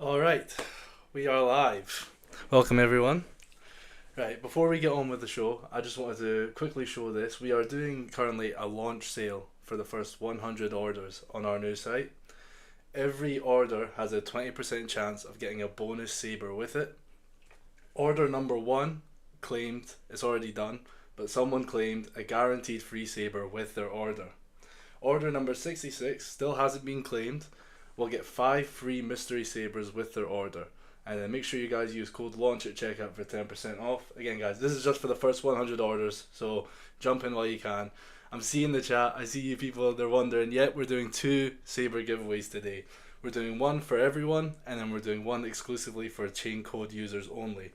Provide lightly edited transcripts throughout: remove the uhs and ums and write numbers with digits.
Alright, we are live. Welcome everyone. Right, before we get on with the show, I just wanted to quickly show this. We are doing currently a launch sale for the first 100 orders on our new site. Every order has a 20% chance of getting a bonus saber with it. Order number 1 claimed, it's already done, but someone claimed a guaranteed free saber with their order. Order number 66 still hasn't been claimed, will get 5 free mystery sabers with their order. And then make sure you guys use code LAUNCH at checkout for 10% off. Again, guys, this is just for the first 100 orders, so jump in while you can. I'm seeing the chat, I see you people, they're wondering, yep, we're doing 2 saber giveaways today. We're doing one for everyone, and then we're doing one exclusively for chain code users only.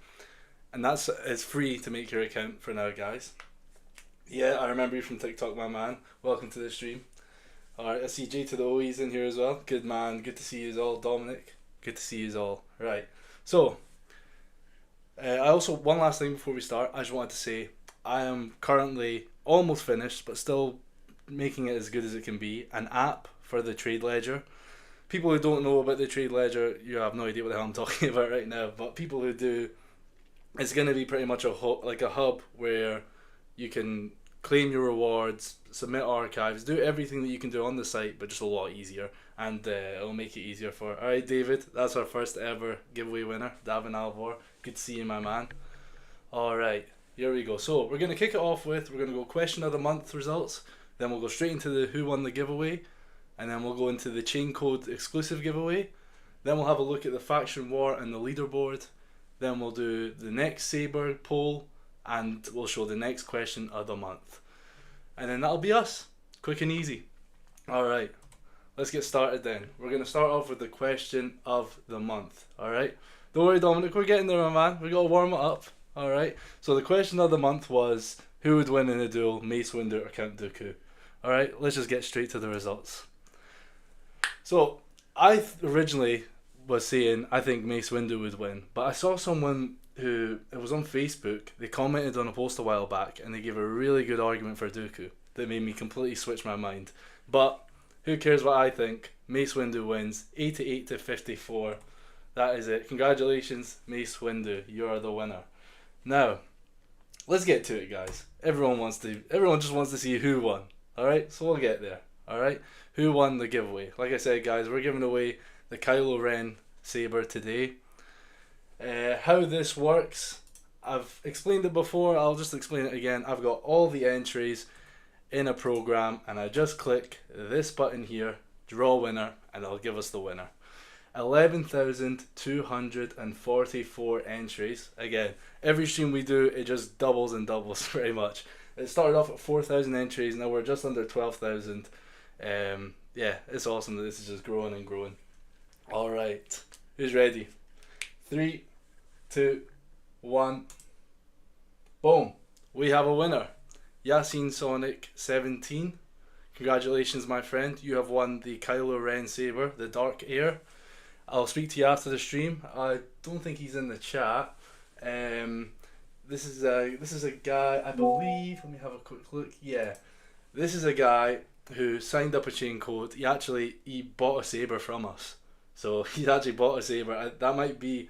And it's free to make your account for now, guys. Yeah, I remember you from TikTok, my man. Welcome to the stream. Alright, I see J to the OE's in here as well. Good man, good to see you all. Dominic, good to see you all. Right, so, I also, one last thing before we start, I just wanted to say, I am currently almost finished, but still making it as good as it can be, an app for the trade ledger. People who don't know about the trade ledger, you have no idea what the hell I'm talking about right now, but people who do, it's going to be pretty much a hub where you can claim your rewards, submit archives, do everything that you can do on the site, but just a lot easier, and it'll make it easier for. Alright, David, that's our first ever giveaway winner, Davin Alvor. Good to see you, my man. Alright, here we go. So we're going to kick it off with, we're going to go question of the month results, then we'll go straight into the who won the giveaway, and then we'll go into the chain code exclusive giveaway, then we'll have a look at the faction war and the leaderboard, then we'll do the next Saber poll, and we'll show the next question of the month. And then that'll be us. Quick and easy. Alright, let's get started then. We're going to start off with the question of the month. Alright, don't worry Dominic, we're getting there, my man. We got to warm it up. Alright, so the question of the month was, who would win in a duel, Mace Windu or Count Dooku? Alright, let's just get straight to the results. So, I originally was saying I think Mace Windu would win, but I saw someone who, it was on Facebook, they commented on a post a while back and they gave a really good argument for Dooku that made me completely switch my mind. But who cares what I think? Mace Windu wins 88 to 54. That is it. Congratulations, Mace Windu, you are the winner. Now, let's get to it, guys. Everyone just wants to see who won. Alright, so we'll get there. Alright, who won the giveaway? Like I said, guys, we're giving away the Kylo Ren saber today. How this works, I've explained it before, I'll just explain it again. I've got all the entries in a program and I just click this button here, draw winner, and it'll give us the winner. 11,244 entries. Again, every stream we do, it just doubles and doubles pretty much. It started off at 4,000 entries, now we're just under 12,000. Yeah, it's awesome that this is just growing and growing. Alright, who's ready? 3, 2, 1. Boom. We have a winner. Yasin Sonic 17. Congratulations, my friend. You have won the Kylo Ren saber, the Dark Heir. I'll speak to you after the stream. I don't think he's in the chat. This is a guy, I believe. Let me have a quick look. Yeah, this is a guy who signed up a chain code. He bought a saber from us. So he's actually bought a saber. That might be,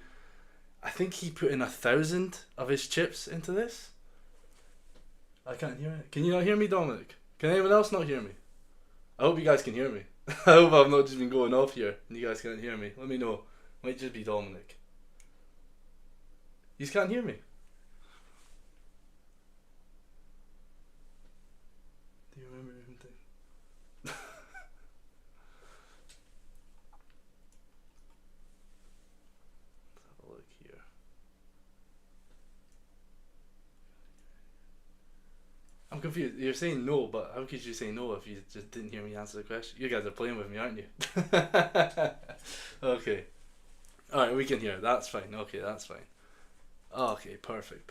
I think he put in 1,000 of his chips into this. I can't hear it. Can you not hear me, Dominic? Can anyone else not hear me? I hope you guys can hear me. I hope I've not just been going off here and you guys can't hear me. Let me know. Might just be Dominic. You can't hear me. Do you remember anything? Look here. I'm confused. You're saying no, but how could you say no if you just didn't hear me answer the question? You guys are playing with me, aren't you? Okay. Alright, we can hear. That's fine. Okay, that's fine. Okay, perfect.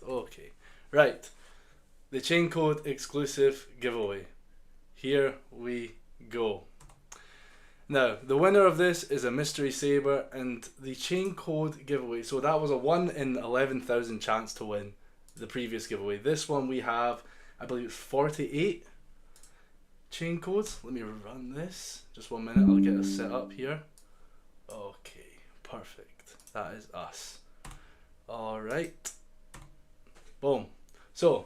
Okay. Right. The chain code exclusive giveaway. Here we go. Now, the winner of this is a mystery saber, and the chain code giveaway, so that was a 1 in 11,000 chance to win the previous giveaway. This one we have, I believe it's 48 chain codes. Let me run this. Just 1 minute, I'll get us set up here. Okay, Perfect. That is us. Alright. Boom. So,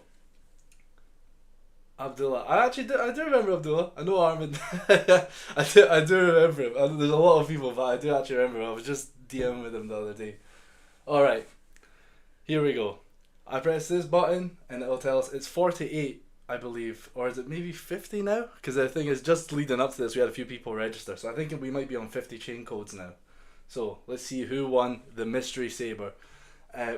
Abdullah. I do remember Abdullah. I know Armin. I do remember him. There's a lot of people, but I do actually remember him. I was just DMing with him the other day. Alright. Here we go. I press this button and it'll tell us it's 48, I believe. Or is it maybe 50 now? Because the thing is, just leading up to this, we had a few people register. So I think we might be on 50 chain codes now. So let's see who won the mystery saber.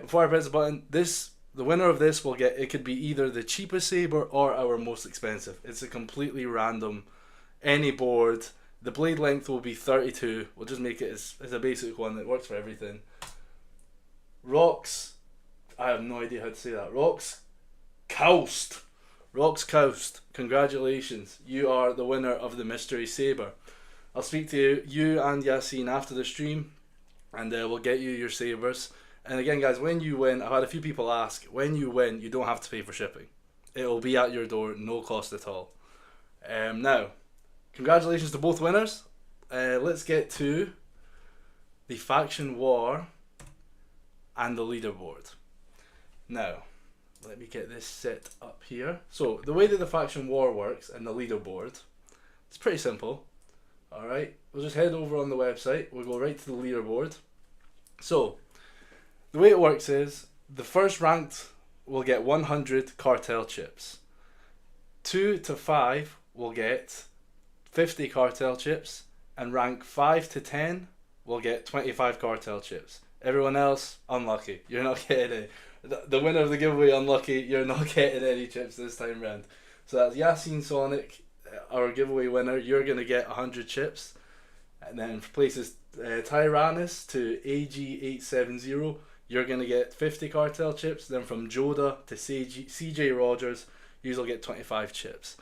Before I press the button, the winner of this will get, it could be either the cheapest saber or our most expensive. It's a completely random, any board. The blade length will be 32. We'll just make it as a basic one that works for everything. Rocks, I have no idea how to say that. Rocks Coast. Congratulations. You are the winner of the mystery saber. I'll speak to you and Yassine after the stream, and we'll get you your sabers. And again, guys, when you win, I've had a few people ask, when you win, you don't have to pay for shipping. It will be at your door, no cost at all. Now, congratulations to both winners. Let's get to the faction war and the leaderboard. Now, let me get this set up here. So, the way that the faction war works and the leaderboard, it's pretty simple. Alright, we'll just head over on the website. We'll go right to the leaderboard. So, the way it works is, the first ranked will get 100 cartel chips. 2 to 5 will get 50 cartel chips. And rank 5 to 10 will get 25 cartel chips. Everyone else, unlucky. You're not getting any. The winner of the giveaway, unlucky. You're not getting any chips this time round. So that's Yassine Sonic, our giveaway winner. You're going to get 100 chips. And then for places Tyrannus to AG870, you're going to get 50 cartel chips. Then from Joda to CJ Rogers, you'll get 25 chips.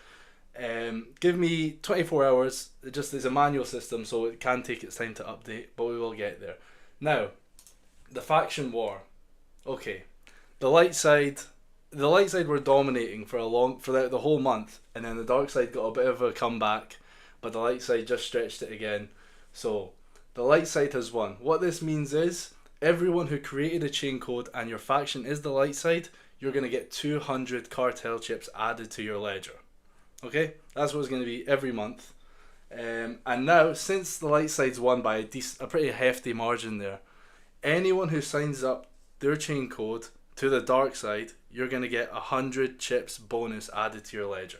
Give me 24 hours. It just is a manual system, so it can take its time to update, but we will get there. Now, the faction war. Okay, the light side were dominating for the whole month, and then the dark side got a bit of a comeback, but the light side just stretched it again. So the light side has won. What this means is everyone who created a chain code and your faction is the light side, you're going to get 200 cartel chips added to your ledger. Okay, that's what it's going to be every month. And now, since the light side's won by a pretty hefty margin there, anyone who signs up their chain code to the dark side, you're going to get 100 chips bonus added to your ledger.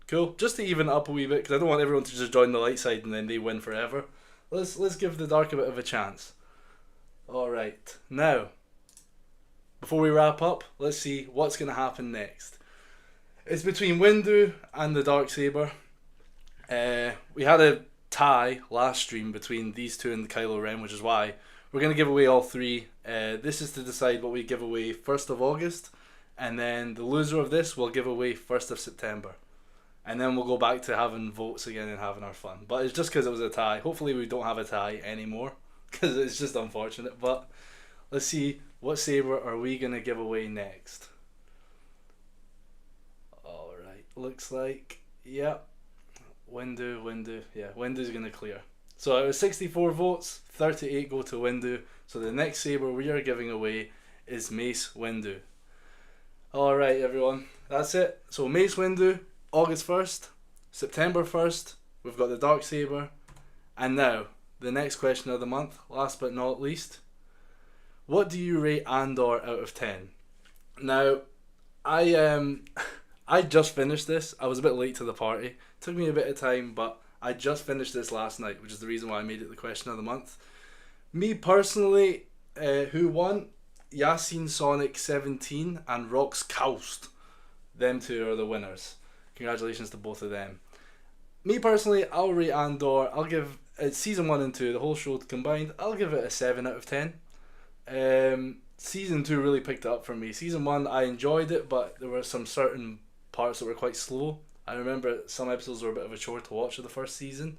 Cool, just to even it up a wee bit, because I don't want everyone to just join the light side and then they win forever. Let's give the dark a bit of a chance. Alright, now, before we wrap up, let's see what's going to happen next. It's between Windu and the Darksaber. We had a tie last stream between these two and the Kylo Ren, which is why we're going to give away all three. This is to decide what we give away 1st of August, and then the loser of this will give away 1st of September. And then we'll go back to having votes again and having our fun. But it's just because it was a tie. Hopefully we don't have a tie anymore, because it's just unfortunate. But let's see, what saber are we going to give away next? Alright, looks like, yep, Windu, yeah, Windu's going to clear. So it was 64 votes, 38 go to Windu. So the next saber we are giving away is Mace Windu. Alright everyone, that's it. So Mace Windu, August 1st, September 1st, we've got the Darksaber. And now, the next question of the month, last but not least. What do you rate Andor out of 10? Now, I just finished this. I was a bit late to the party. It took me a bit of time, but I just finished this last night, which is the reason why I made it the question of the month. Me personally, who won? Yassine Sonic 17 and Rox Kaust. Them two are the winners. Congratulations to both of them. Me personally, I'll rate Andor. I'll give season 1 and 2, the whole show combined, I'll give it a 7 out of 10. Season 2 really picked it up for me. Season 1, I enjoyed it, but there were some certain parts that were quite slow. I remember some episodes were a bit of a chore to watch of the first season.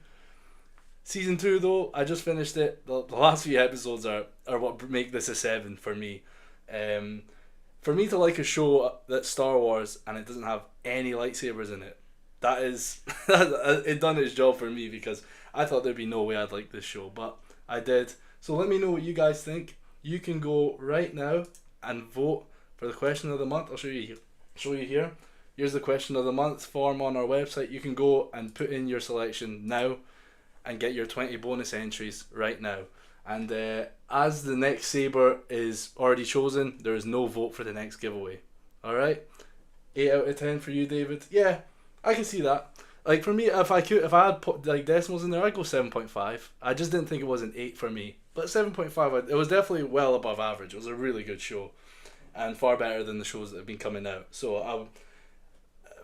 Season 2 though, I just finished it. The last few episodes are what make this a 7 for me. For me to like a show that's Star Wars and it doesn't have any lightsabers in it, that is it done its job for me, because I thought there'd be no way I'd like this show, but I did. So let me know what you guys think. You can go right now and vote for the question of the month. I'll show you here. Here's the question of the month form on our website. You can go and put in your selection now and get your 20 bonus entries right now. And as the next Saber is already chosen, there is no vote for the next giveaway. Alright? 8 out of 10 for you, David. Yeah, I can see that. Like for me, if I had put like decimals in there, I'd go 7.5. I just didn't think it was an 8 for me. But 7.5, it was definitely well above average. It was a really good show. And far better than the shows that have been coming out. So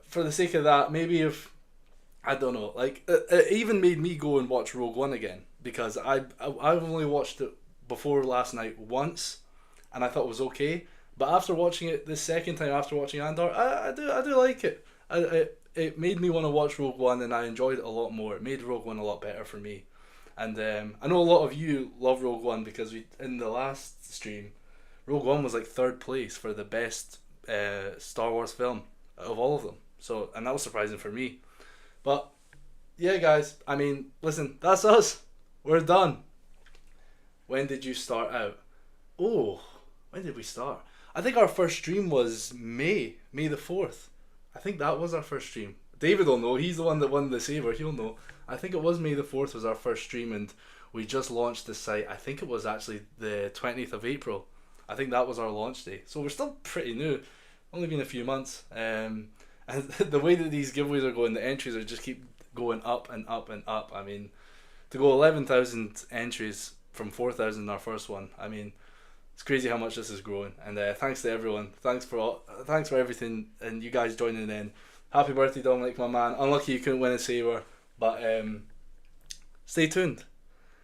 for the sake of that, maybe if, I don't know, like it even made me go and watch Rogue One again. Because I've only watched it before last night once. And I thought it was okay. But after watching it the second time, after watching Andor, I do like it. It made me want to watch Rogue One, and I enjoyed it a lot more. It made Rogue One a lot better for me. And I know a lot of you love Rogue One because in the last stream, Rogue One was like third place for the best Star Wars film of all of them. So, and that was surprising for me. But yeah, guys, I mean, listen, that's us. We're done. When did you start out? Oh, when did we start? I think our first stream was May the 4th. I think that was our first stream. David will know. He's the one that won the Saber. He'll know. I think it was May the 4th was our first stream, and we just launched the site. I think it was actually the 20th of April. I think that was our launch day. So we're still pretty new. Only been a few months. And the way that these giveaways are going, the entries are just keep going up and up and up. I mean, to go 11,000 entries from 4,000 in our first one. I mean, it's crazy how much this is growing. And thanks to everyone. Thanks for everything, and you guys joining in. Happy birthday, Dominic, my man. Unlucky you couldn't win a Saber, but stay tuned.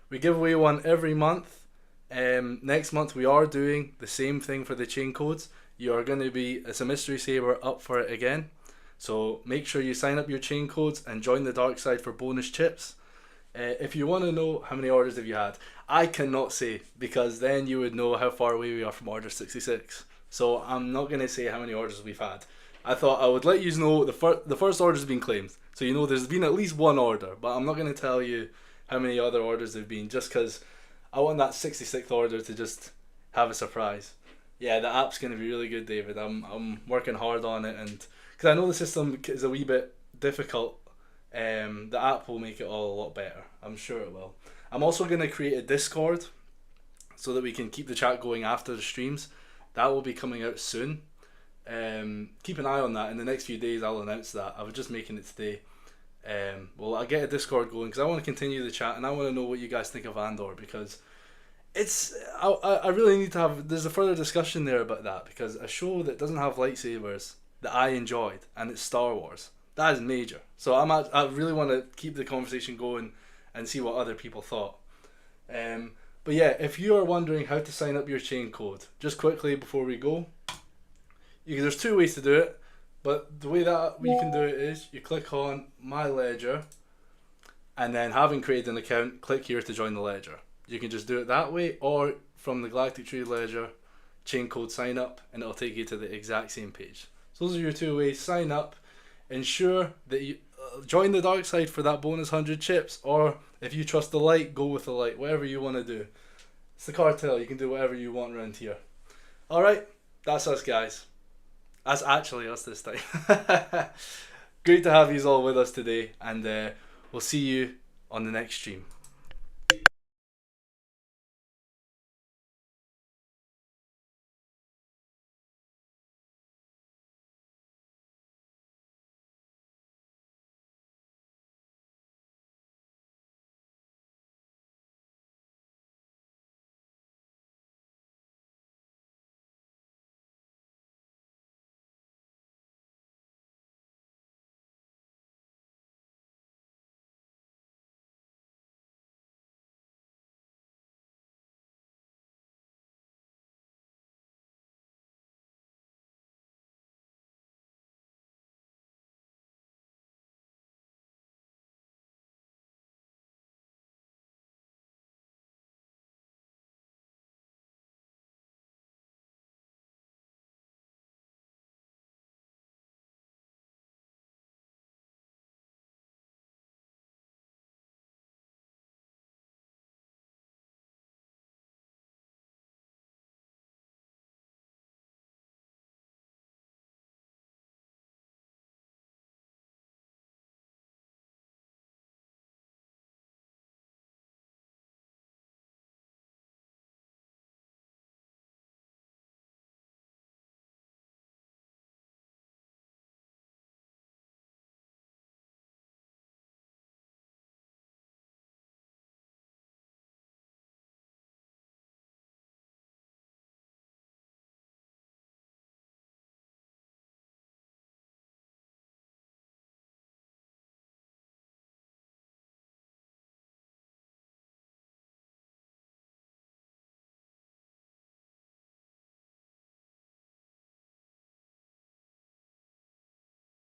We give away one every month. Next month we are doing the same thing for the chain codes. You are going to be, it's a mystery Saber up for it again. So make sure you sign up your chain codes and join the dark side for bonus chips. If you want to know how many orders have you had, I cannot say, because then you would know how far away we are from order 66. So I'm not going to say how many orders we've had. I thought I would let you know the first order has been claimed. So you know there's been at least one order, but I'm not going to tell you how many other orders there have been, just because I want that 66th order to just have a surprise. Yeah, the app's going to be really good, David. I'm working hard on it, and because I know the system is a wee bit difficult, the app will make it all a lot better. I'm sure it will. I'm also going to create a Discord so that we can keep the chat going after the streams. That will be coming out soon. Keep an eye on that. In the next few days I'll announce that. I was just making it today. Well, I'll get a Discord going because I want to continue the chat, and I want to know what you guys think of Andor, because I really need to have, there's a further discussion there about that, because a show that doesn't have lightsabers that I enjoyed, and it's Star Wars, that is major. So I really want to keep the conversation going and see what other people thought. But yeah, if you are wondering how to sign up your chain code, just quickly before we go, there's two ways to do it, but the way that we can do it is you click on My Ledger, and then having created an account, click here to join the ledger. You can just do it that way, or from the Galactic Tree Ledger, chain code sign up, and it'll take you to the exact same page. So those are your two ways. Sign up, ensure that you join the dark side for that bonus 100 chips, or if you trust the light, go with the light. Whatever you want to do. It's the cartel. You can do whatever you want around here. Alright, that's us, guys. That's actually us this time. Great to have you all with us today, and we'll see you on the next stream.